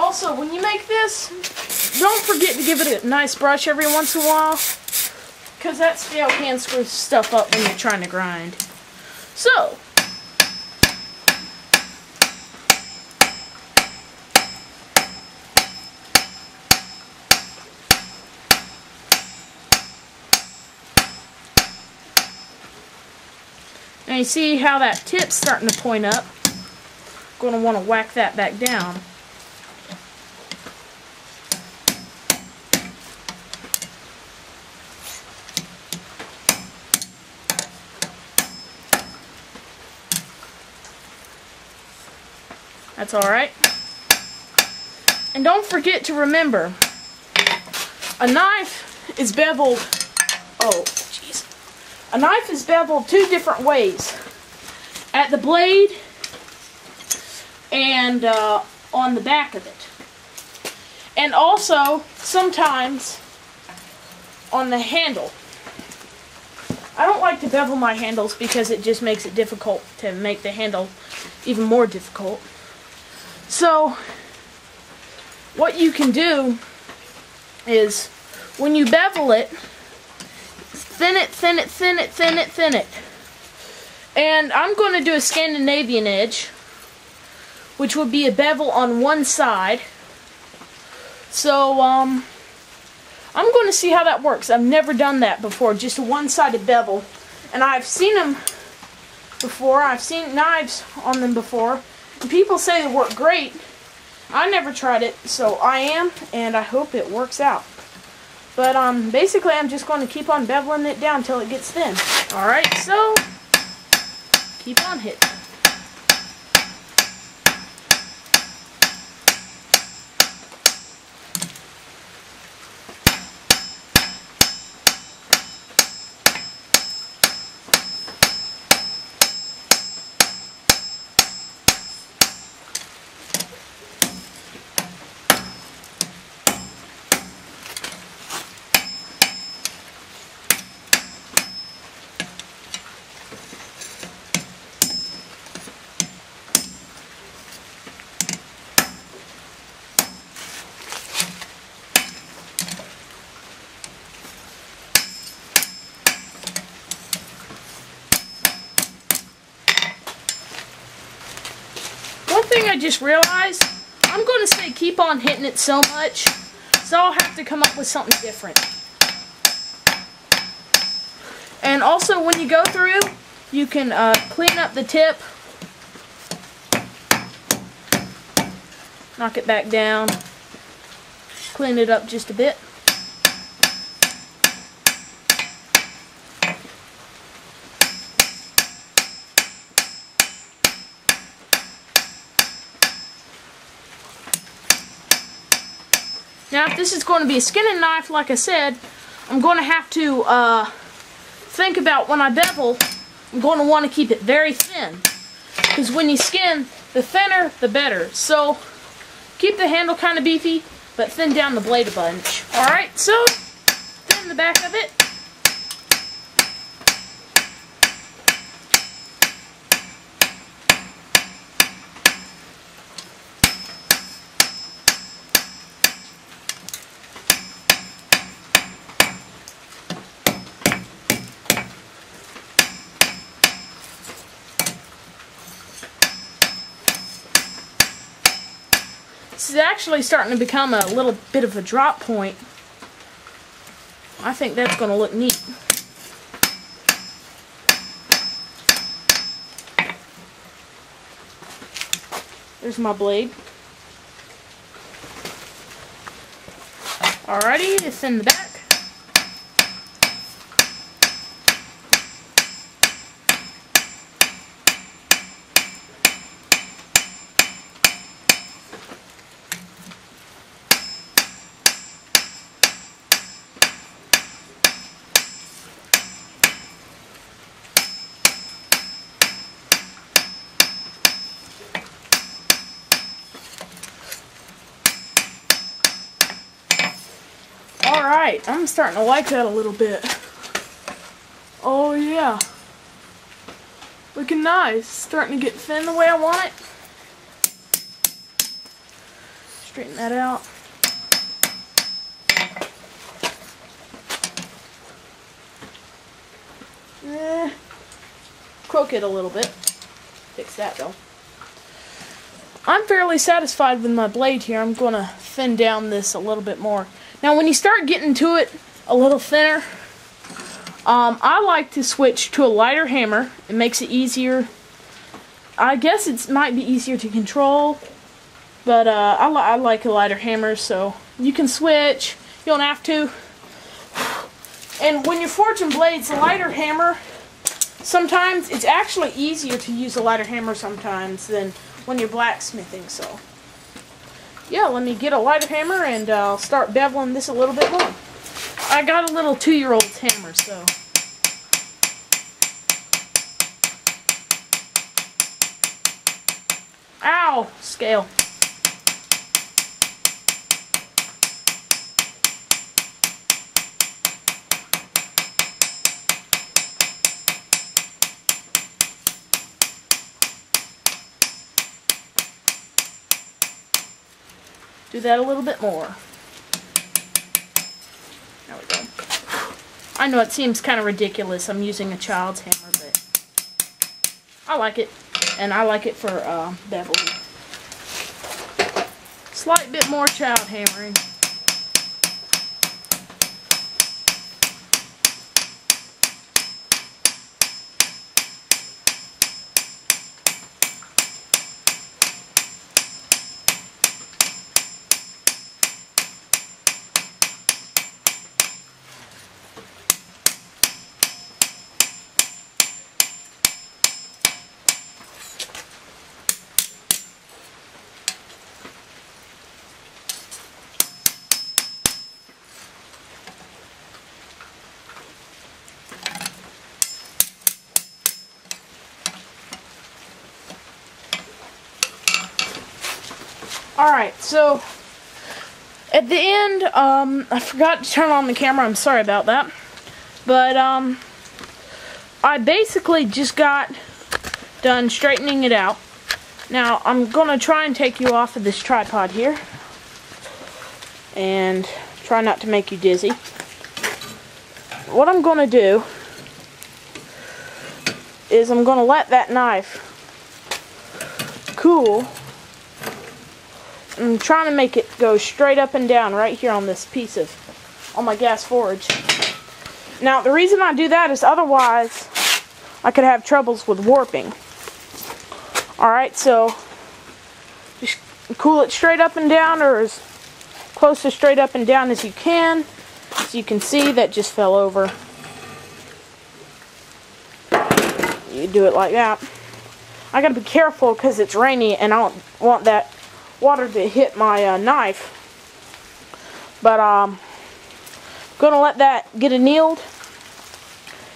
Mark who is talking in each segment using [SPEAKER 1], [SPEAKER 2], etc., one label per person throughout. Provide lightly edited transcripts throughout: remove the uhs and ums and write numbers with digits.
[SPEAKER 1] also, when you make this, don't forget to give it a nice brush every once in a while, because that stale can screw stuff up when you're trying to grind. So, now you see how that tip's starting to point up. Going to want to whack that back down. That's alright. And don't forget to remember, a knife is beveled, a knife is beveled two different ways. At the blade and on the back of it. And also, sometimes, on the handle. I don't like to bevel my handles because it just makes it difficult to make the handle even more difficult. So, what you can do is, when you bevel it, thin it, thin it, thin it, thin it, thin it. And I'm going to do a Scandinavian edge, which would be a bevel on one side. So, I'm going to see how that works. I've never done that before, just a one-sided bevel. And I've seen them before. I've seen knives on them before. And people say they work great. I never tried it, so I am, and I hope it works out. But basically I'm just going to keep on beveling it down until it gets thin. Alright, so keep on hitting. I just realized I'm going to say keep on hitting it so much, so I'll have to come up with something different. And also when you go through, you can clean up the tip, knock it back down, clean it up just a bit. Now, if this is going to be a skinning knife, like I said, I'm going to have to think about when I bevel, I'm going to want to keep it very thin. Because when you skin, the thinner, the better. So, keep the handle kind of beefy, but thin down the blade a bunch. Alright, so, thin the back of it. This is actually starting to become a little bit of a drop point. I think that's going to look neat. There's my blade. Alrighty, it's in the back. Alright, I'm starting to like that a little bit. Oh yeah. Looking nice. Starting to get thin the way I want it. straighten that out. Crooked a little bit. Fix that though. I'm fairly satisfied with my blade here. I'm going to thin down this a little bit more. Now when you start getting to it a little thinner, I like to switch to a lighter hammer. It makes it easier. I guess it might be easier to control, but I like a lighter hammer, so you can switch. You don't have to. And when you're forging blades, a lighter hammer, sometimes it's actually easier to use a lighter hammer sometimes than when you're blacksmithing. So yeah, let me get a lighter hammer and I'll start beveling this a little bit more. I got a little 2-year-old's hammer, so. Ow! Scale. Do that a little bit more. There we go. I know it seems kind of ridiculous. I'm using a child's hammer, but I like it. And I like it for beveling. Slight bit more child hammering. Alright, so at the end, I forgot to turn on the camera. I'm sorry about that. But I basically just got done straightening it out. Now I'm going to try and take you off of this tripod here. And try not to make you dizzy. What I'm going to do is I'm going to let that knife cool. I'm trying to make it go straight up and down right here on this piece on my gas forge. Now the reason I do that is otherwise I could have troubles with warping. Alright, so just cool it straight up and down, or as close to straight up and down as you can. As you can see, that just fell over. You do it like that. I gotta be careful because it's rainy and I don't want that water to hit my knife. But gonna let that get annealed.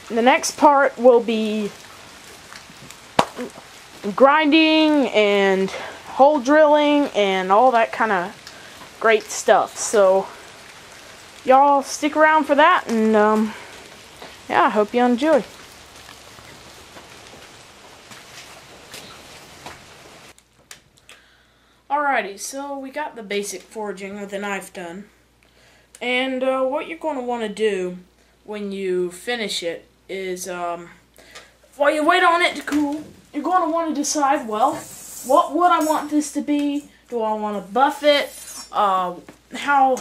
[SPEAKER 1] And the next part will be grinding and hole drilling and all that kind of great stuff. So y'all stick around for that, and yeah, I hope you enjoy. Alrighty, so we got the basic forging of the knife done. And what you're going to want to do when you finish it is, while you wait on it to cool, you're going to want to decide, well, what would I want this to be? Do I want to buff it? How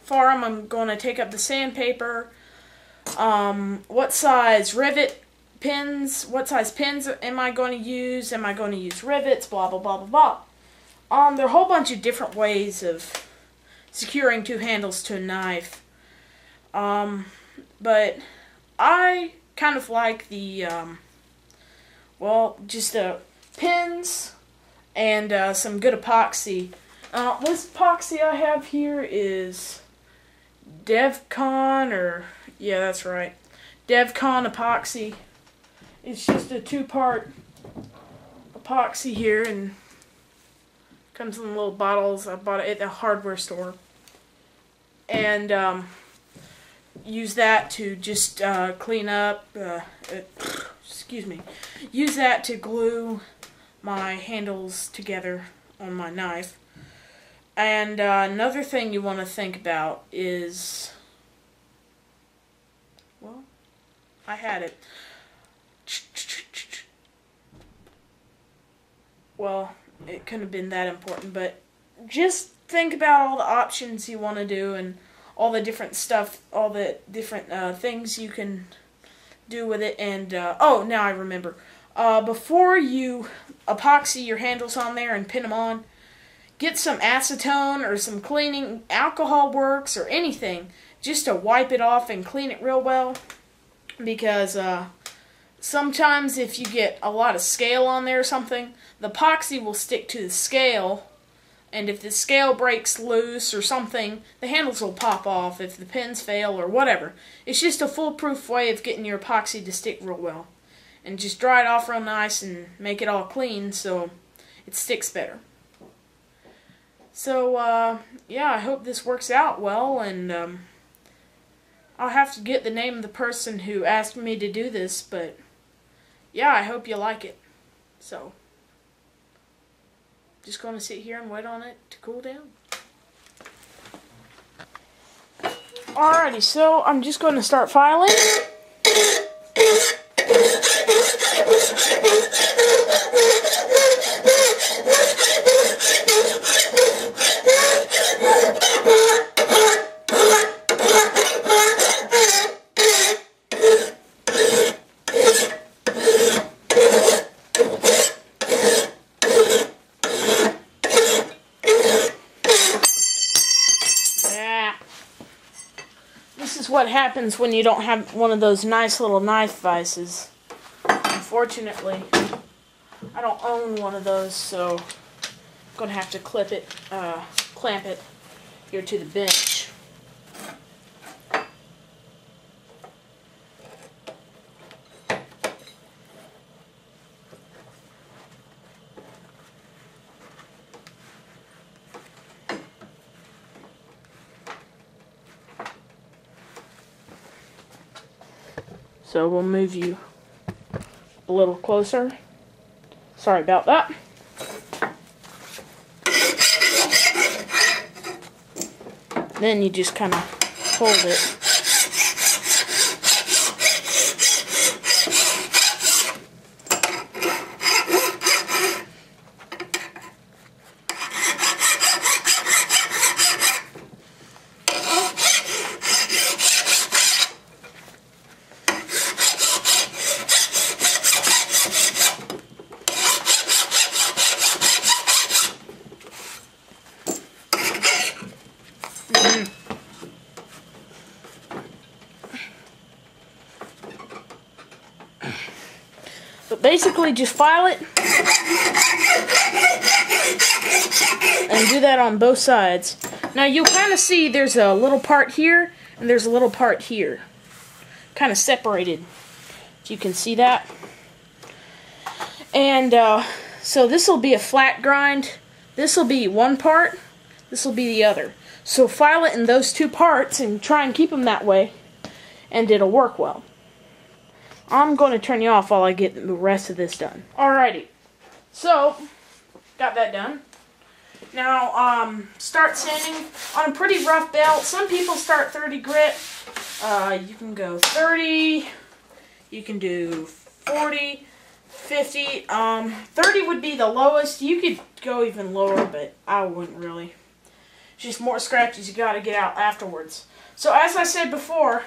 [SPEAKER 1] far am I going to take up the sandpaper? What size rivet pins? What size pins am I going to use? Am I going to use rivets? Blah, blah, blah, blah, blah. There are a whole bunch of different ways of securing two handles to a knife. But I kind of like the, well, just pins and some good epoxy. This epoxy I have here is DevCon, or, yeah, that's right, DevCon epoxy. It's just a 2-part epoxy here, and comes in little bottles. I bought it at the hardware store. And use that to just clean up, excuse me, use that to glue my handles together on my knife. And another thing you want to think about is, well, I had it. Well, it couldn't have been that important, but just think about all the options you want to do and all the different stuff, all the different things you can do with it. And oh, now I remember. Before you epoxy your handles on there and pin them on, get some acetone or some cleaning alcohol works or anything just to wipe it off and clean it real well, because sometimes if you get a lot of scale on there or something, the epoxy will stick to the scale, and if the scale breaks loose or something, the handles will pop off if the pins fail or whatever. It's just a foolproof way of getting your epoxy to stick real well. And just dry it off real nice and make it all clean so it sticks better. So, yeah, I hope this works out well, and I'll have to get the name of the person who asked me to do this, but yeah, I hope you like it. So, just going to sit here and wait on it to cool down. Alrighty, so I'm just going to start filing. This is what happens when you don't have one of those nice little knife vices. Unfortunately, I don't own one of those, so I'm going to have to clamp it here to the bench. So we'll move you a little closer. Sorry about that. Then you just kind of hold it. But basically just file it and do that on both sides. Now you'll kind of see there's a little part here and there's a little part here, kind of separated, if you can see that. And so this will be a flat grind, this will be one part, this will be the other. So file it in those two parts and try and keep them that way, and it'll work well. I'm going to turn you off while I get the rest of this done. Alrighty, so got that done. Now start sanding on a pretty rough belt. Some people start 30 grit. You can go 30. You can do 40, 50. 30 would be the lowest. You could go even lower, but I wouldn't really. It's just more scratches you got to get out afterwards. So as I said before,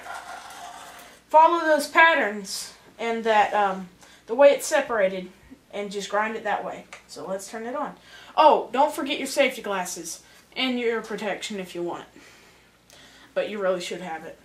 [SPEAKER 1] follow those patterns and that the way it's separated, and just grind it that way. So let's turn it on. Oh, don't forget your safety glasses and your ear protection if you want it. But you really should have it.